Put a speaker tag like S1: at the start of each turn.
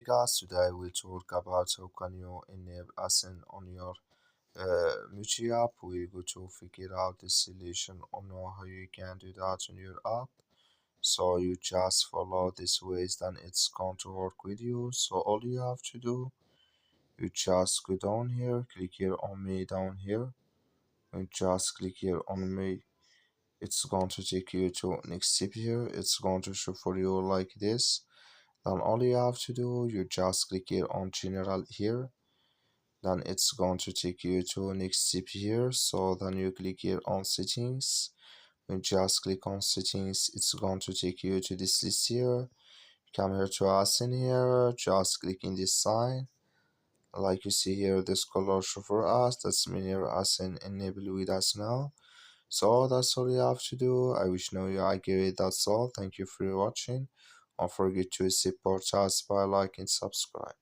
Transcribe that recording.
S1: guys, today we'll talk about how can you enable Ascend on your Meitu app. We're going to figure out the solution on how you can do that on your app. So you just follow this ways, then it's going to work with you. So all you have to do, you just go down here, click here on me down here, and just click here on me. It's going to take you to next step here. It's going to show for you like this. Then all you have to do, you just click here on general here. Then it's going to take you to next step here. So then you click here on settings. You just click on settings. It's going to take you to this list here. Come here to us in here. Just click in this sign. Like you see here, this color show for us. That's mean here us and enable with us now. So that's all you have to do. I wish know you agree. That's all. Thank you for watching. Don't forget to support us by like and subscribe.